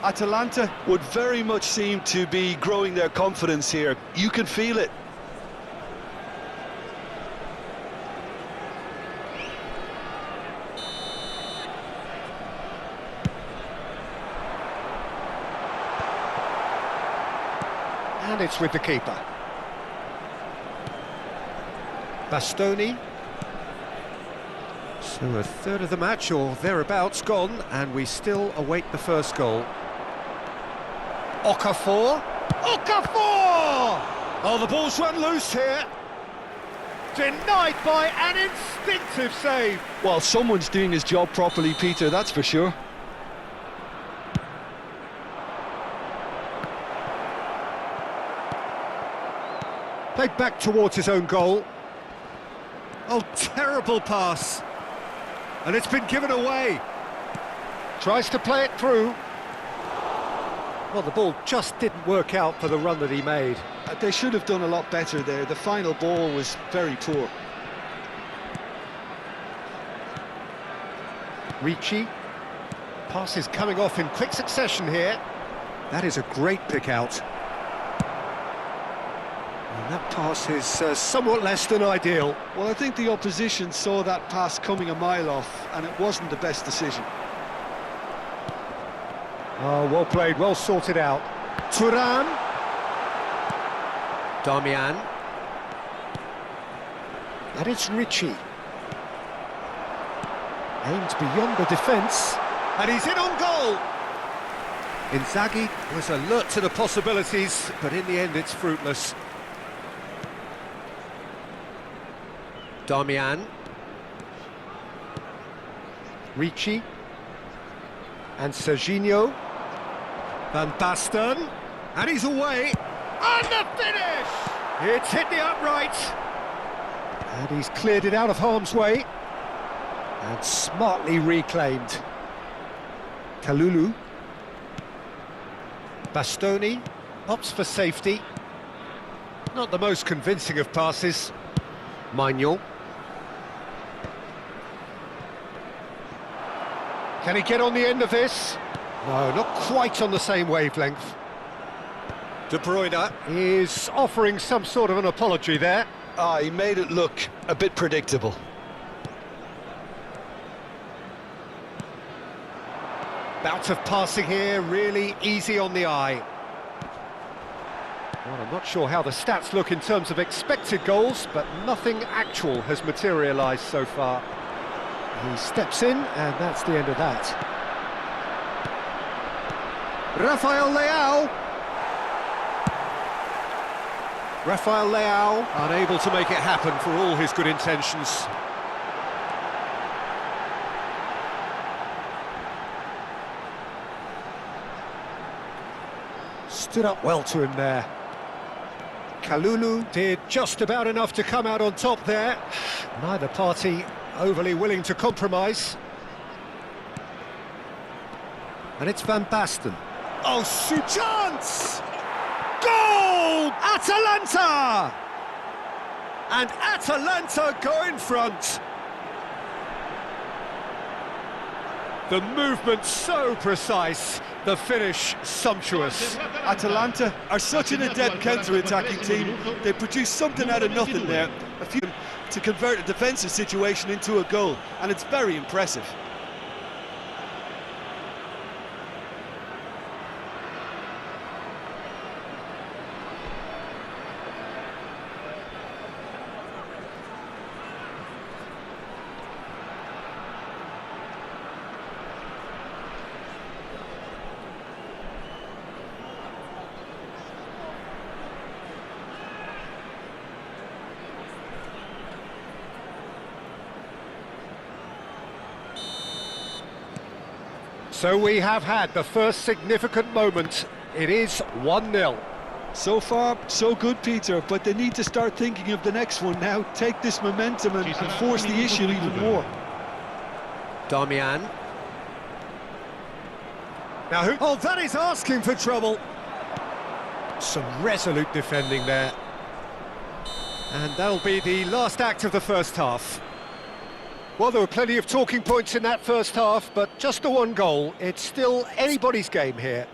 Atalanta would very much seem to be growing their confidence here. You can feel it. And it's with the keeper. Bastoni. So a third of the match or thereabouts gone, and we still await the first goal. Okafor. Okafor! Oh, the ball's run loose here. Denied by an instinctive save. Well, someone's doing his job properly, Peter, that's for sure. Played back towards his own goal. Oh, terrible pass. And it's been given away. Tries to play it through. Well, the ball just didn't work out for the run that he made. They should have done a lot better there. The final ball was very poor. Ricci. Passes coming off in quick succession here. That is a great pick out. And that pass is somewhat less than ideal. Well, I think the opposition saw that pass coming a mile off, and it wasn't the best decision. Oh, well played, well sorted out. Thuram. Darmian. And it's Ricci. Aimed beyond the defence. And he's in on goal! Inzaghi was alert to the possibilities, but in the end it's fruitless. Darmian. Ricci. And Serginho. Van Basten. And he's away. And the finish! It's hit the upright. And he's cleared it out of harm's way. And smartly reclaimed. Kalulu. Bastoni. Opts for safety. Not the most convincing of passes. Maignan. Can he get on the end of this? No, not quite on the same wavelength. De Bruyne is offering some sort of an apology there. He made it look a bit predictable. Bout of passing here, really easy on the eye. Well, I'm not sure how the stats look in terms of expected goals, but nothing actual has materialised so far. He steps in, and that's the end of that. Rafael Leao. Rafael Leao, unable to make it happen for all his good intentions. Stood up well to him there. Kalulu did just about enough to come out on top there. Neither party overly willing to compromise. And it's Van Basten. Oh, shoot! Chance! Goal! Atalanta! And Atalanta go in front. The movement so precise, the finish sumptuous. Atalanta are such an adept counter-attacking team. They produce something out of nothing there. A few to convert a defensive situation into a goal, and it's very impressive. So we have had the first significant moment. It is 1-0. So far, so good, Peter, but they need to start thinking of the next one now. Take this momentum and force the issue even more. Darmian. Now who? Oh, that is asking for trouble. Some resolute defending there. And that'll be the last act of the first half. Well, there were plenty of talking points in that first half, but just the one goal. It's still anybody's game here.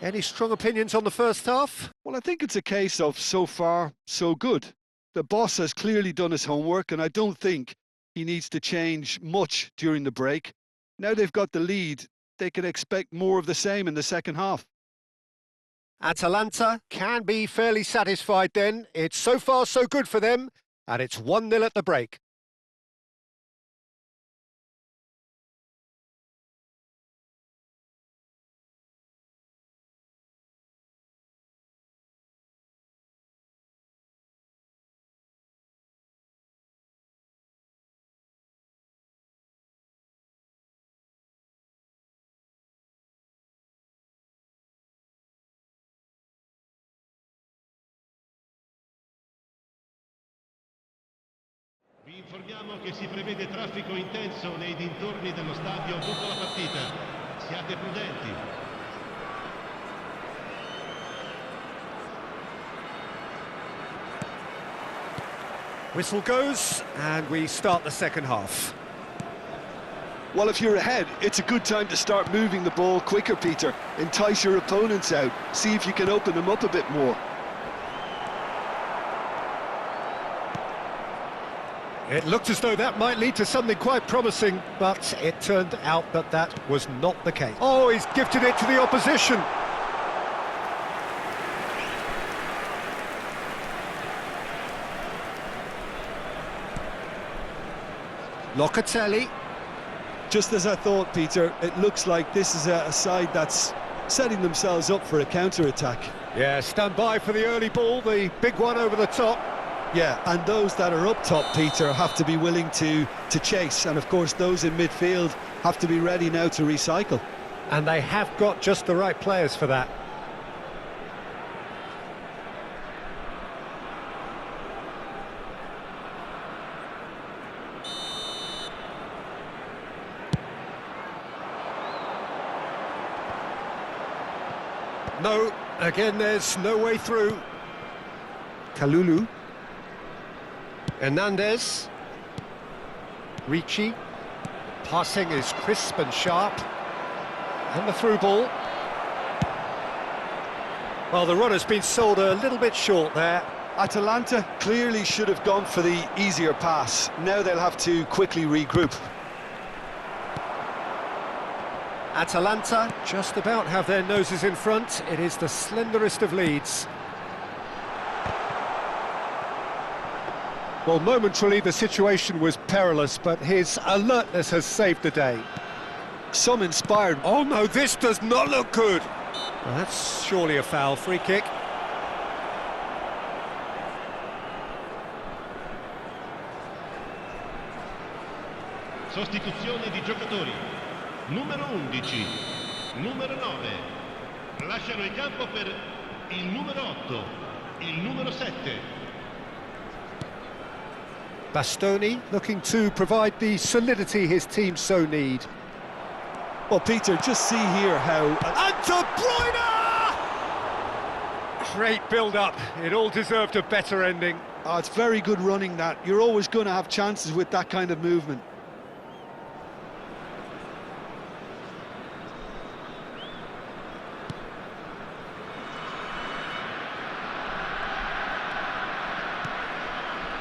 Any strong opinions on the first half? Well, I think it's a case of so far, so good. The boss has clearly done his homework, and I don't think he needs to change much during the break. Now they've got the lead, they can expect more of the same in the second half. Atalanta can be fairly satisfied then. It's so far so good for them, and it's 1-0 at the break. Vi informiamo che si prevede traffico intenso nei dintorni dello stadio dopo la partita. Siate prudenti. Whistle goes, and we start the second half. Well, if you're ahead, it's a good time to start moving the ball quicker, Peter. Entice your opponents out. See if you can open them up a bit more. It looked as though that might lead to something quite promising, but it turned out that that was not the case. Oh, he's gifted it to the opposition. Locatelli. Just as I thought, Peter, it looks like this is a side that's setting themselves up for a counter-attack. Yeah, stand by for the early ball, the big one over the top. Yeah, and those that are up top, Peter, have to be willing to chase. And, of course, those in midfield have to be ready now to recycle. And they have got just the right players for that. No, again, there's no way through. Kalulu. Hernandez. Ricci. Passing is crisp and sharp. And the through ball. Well, the runner's been sold a little bit short there. Atalanta clearly should have gone for the easier pass. Now they'll have to quickly regroup. Atalanta just about have their noses in front. It is the slenderest of leads. Well, momentarily the situation was perilous, but his alertness has saved the day. Some inspired. Oh no, this does not look good. Well, that's surely a foul. Free kick. Sostituzione di giocatori. Numero 11, numero 9. Lasciano il campo per il numero 8, il numero 7. Bastoni looking to provide the solidity his team so need. Well, Peter, just see here how... And De Bruyne! Great build-up. It all deserved a better ending. Oh, it's very good running, that. You're always going to have chances with that kind of movement.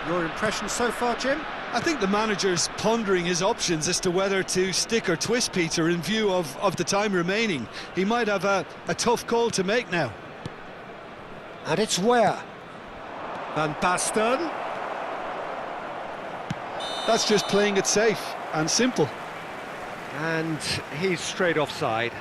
Your impression so far, Jim? I think the manager's pondering his options as to whether to stick or twist, Peter, in view of the time remaining. He might have a tough call to make now. And it's where? Van Basten. That's just playing it safe and simple. And he's straight offside.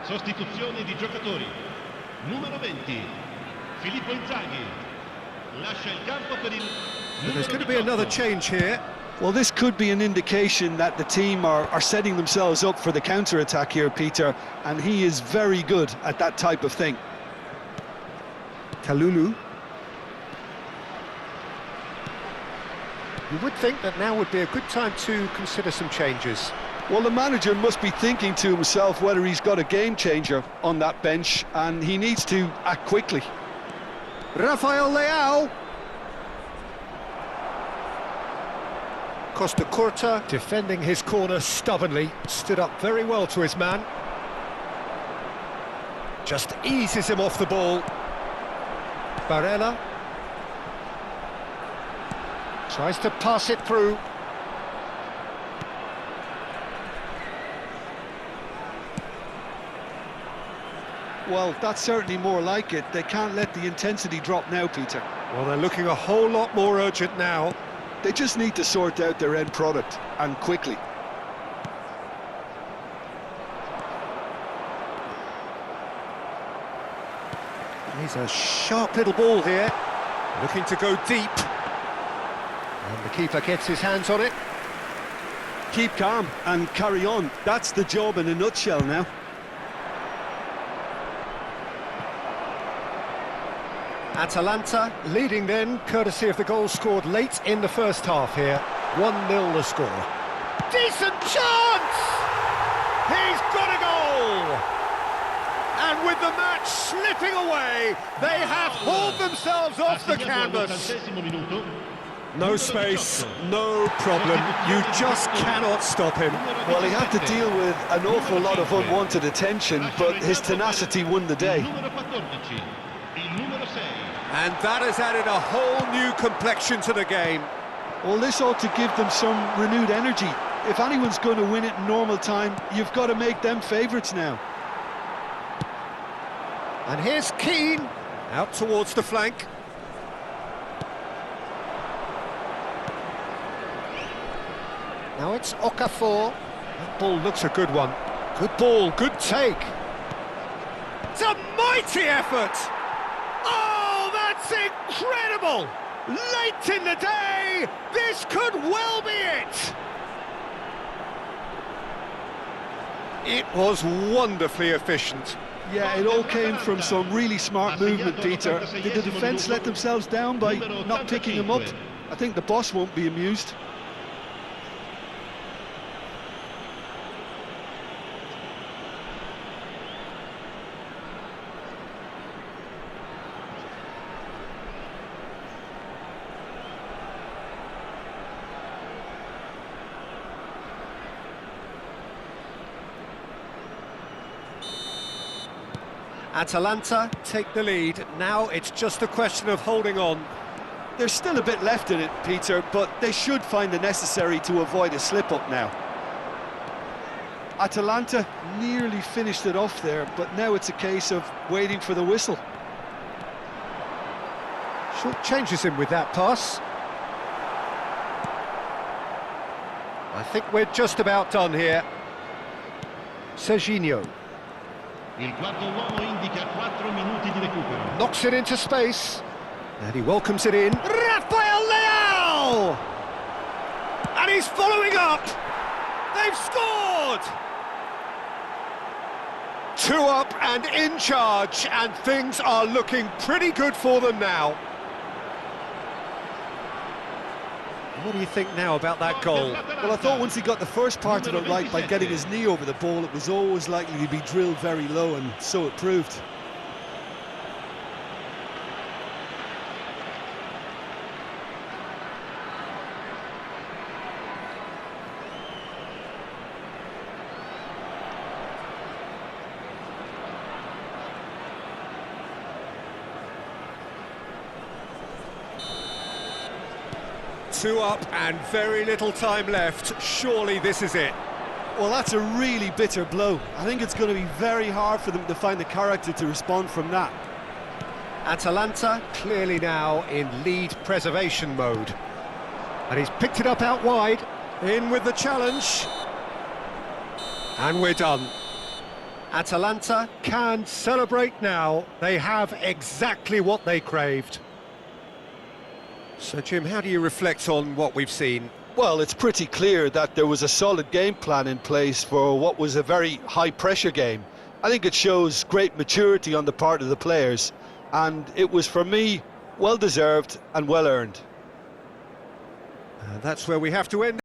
Sostituzione di giocatori. Numero 20, Filippo Inzaghi. Lascia il campo per il So there's going to be another change here. Well, this could be an indication that the team are setting themselves up for the counter-attack here, Peter, and he is very good at that type of thing. Kalulu. You would think that now would be a good time to consider some changes. Well, the manager must be thinking to himself whether he's got a game changer on that bench, and he needs to act quickly. Rafael Leao. Costa Curta defending his corner stubbornly, stood up very well to his man. Just eases him off the ball. Barella tries to pass it through. Well, that's certainly more like it. They can't let the intensity drop now, Peter. Well, they're looking a whole lot more urgent now. They just need to sort out their end product, and quickly. He's a sharp little ball here, looking to go deep. And the keeper gets his hands on it. Keep calm and carry on. That's the job in a nutshell now. Atalanta leading then, courtesy of the goal scored late in the first half here. 1-0 the score. Decent chance! He's got a goal! And with the match slipping away, they have hauled themselves off the canvas. No space, no problem. You just cannot stop him. Well, he had to deal with an awful lot of unwanted attention, but his tenacity won the day. And that has added a whole new complexion to the game. Well, this ought to give them some renewed energy. If anyone's going to win it in normal time, you've got to make them favourites now. And here's Keane, out towards the flank. Now it's Okafor. That ball looks a good one. Good ball, good take. It's a mighty effort! Oh, that's incredible! Late in the day, this could well be it! It was wonderfully efficient. Yeah, it all came from some really smart movement, Peter. Did the defence let themselves down by not picking him up? I think the boss won't be amused. Atalanta take the lead. Now it's just a question of holding on. There's still a bit left in it, Peter, but they should find the necessary to avoid a slip-up now. Atalanta nearly finished it off there, but now it's a case of waiting for the whistle. Short changes him with that pass. I think we're just about done here. Serginho. Il quarto uomo indica 4 minuti di recupero. Knocks it into space. And he welcomes it in. Rafael Leao! And he's following up. They've scored! 2 up and in charge, and things are looking pretty good for them now. What do you think now about that goal? Well, I thought once he got the first part of it right by getting his knee over the ball, it was always likely to be drilled very low, and so it proved. Two up and very little time left. Surely this is it. Well, that's a really bitter blow. I think it's going to be very hard for them to find the character to respond from that. Atalanta clearly now in lead preservation mode. And he's picked it up out wide. In with the challenge. And we're done. Atalanta can celebrate now. They have exactly what they craved. So, Jim, how do you reflect on what we've seen? Well, it's pretty clear that there was a solid game plan in place for what was a very high-pressure game. I think it shows great maturity on the part of the players, and it was, for me, well-deserved and well-earned. That's where we have to end.